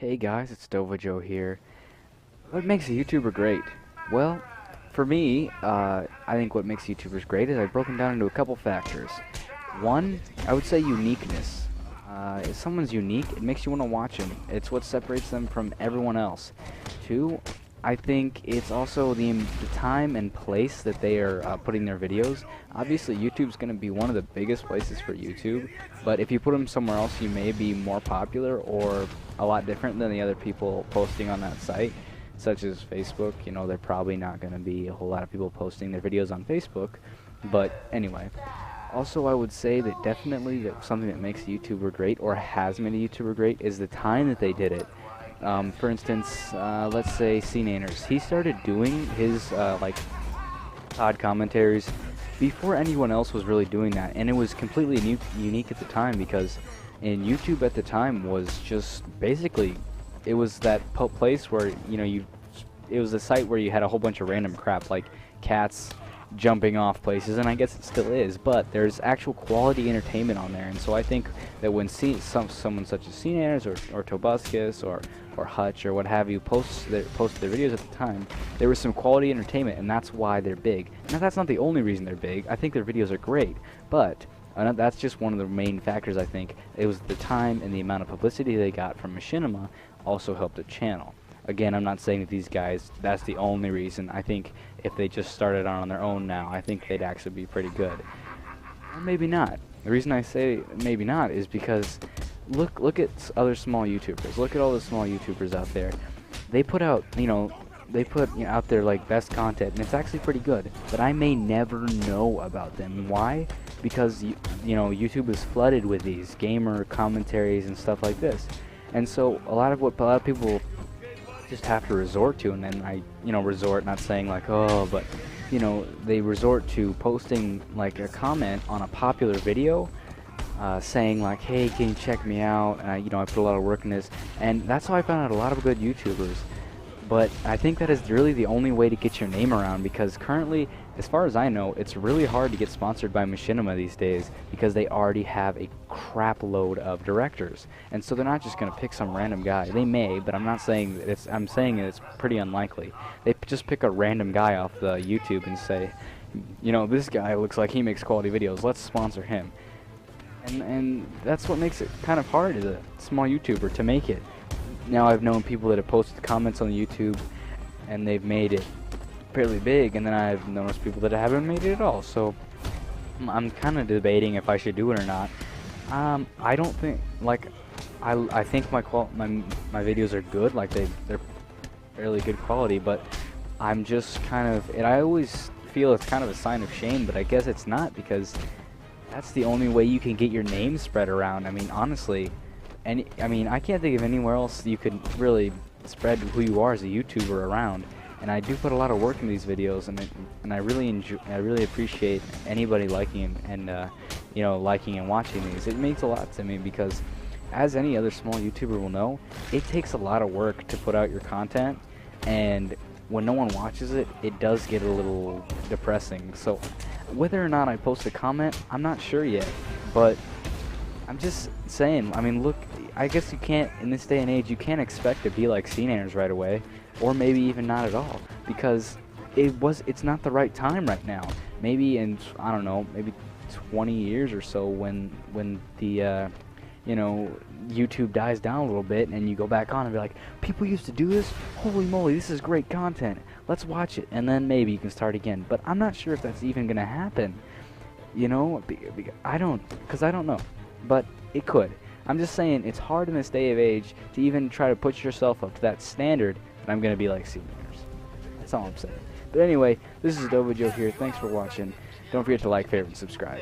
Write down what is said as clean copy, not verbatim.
Hey guys, it's Dova Joe here. What makes a YouTuber great? Well, for me, I think what makes YouTubers great is I've broken down into a couple factors. One, I would say uniqueness. If someone's unique, it makes you want to watch them. It's what separates them from everyone else. Two, I think it's also the time and place that they are putting their videos. Obviously, YouTube's going to be one of the biggest places for YouTube, but if you put them somewhere else, you may be more popular or a lot different than the other people posting on that site, such as Facebook. You know, they're probably not going to be a whole lot of people posting their videos on Facebook, but anyway. Also, I would say that definitely that something that makes a YouTuber great, or has made a YouTuber great, is the time that they did it. For instance, let's say CNaners. He started doing his like odd commentaries before anyone else was really doing that, and it was completely unique at the time because in YouTube at the time was just basically it was that place where it was a site where you had a whole bunch of random crap like cats jumping off places, and I guess it still is, but there's actual quality entertainment on there. And so I think that when someone such as CNaners or Tobuscus or Hutch or what have you posted their videos at the time, there was some quality entertainment, and that's why they're big. Now that's not the only reason they're big. I think their videos are great, but that's just one of the main factors. I think it was the time and the amount of publicity they got from Machinima also helped the channel. Again, I'm not saying that these guys, that's the only reason. I think if they just started on their own now, I think they'd actually be pretty good. Or maybe not. The reason I say maybe not is because look at other small YouTubers. Look at all the small YouTubers out there. They put out, out their like best content, and it's actually pretty good. But I may never know about them. Why? Because YouTube is flooded with these gamer commentaries and stuff like this. And so a lot of people just have to resort to, and then resort, not saying like, oh, but they resort to posting like a comment on a popular video, saying like, hey, can you check me out? And I put a lot of work in this, and that's how I found out a lot of good YouTubers. But I think that is really the only way to get your name around, because currently, as far as I know, it's really hard to get sponsored by Machinima these days because they already have a crap load of directors. And so they're not just going to pick some random guy. They may, but I'm not saying that I'm saying that it's pretty unlikely. They just pick a random guy off the YouTube and say, this guy looks like he makes quality videos, let's sponsor him. And that's what makes it kind of hard as a small YouTuber to make it. Now I've known people that have posted comments on YouTube and they've made it fairly big, and then I've noticed people that haven't made it at all. So I'm kind of debating if I should do it or not. I don't think, like, I think my videos are good, like they're fairly good quality, but I'm just kind of, and I always feel it's kind of a sign of shame, but I guess it's not, because that's the only way you can get your name spread around. I mean, honestly. And I can't think of anywhere else you could really spread who you are as a YouTuber around. And I do put a lot of work in these videos, and I really appreciate anybody liking and liking and watching these. It means a lot to me because, as any other small YouTuber will know, it takes a lot of work to put out your content, and when no one watches it, it does get a little depressing. So whether or not I post a comment, I'm not sure yet, but I'm just saying, look, I guess you can't, in this day and age, you can't expect to be like CNaners right away, or maybe even not at all, because it's not the right time right now. Maybe in, I don't know, maybe 20 years or so, when the, YouTube dies down a little bit, and you go back on and be like, people used to do this? Holy moly, this is great content. Let's watch it, and then maybe you can start again. But I'm not sure if that's even going to happen, because I don't know. But it could. I'm just saying, it's hard in this day of age to even try to put yourself up to that standard that I'm going to be like CNaners. That's all I'm saying. But anyway, this is Dova Joe here. Thanks for watching. Don't forget to like, favorite, and subscribe.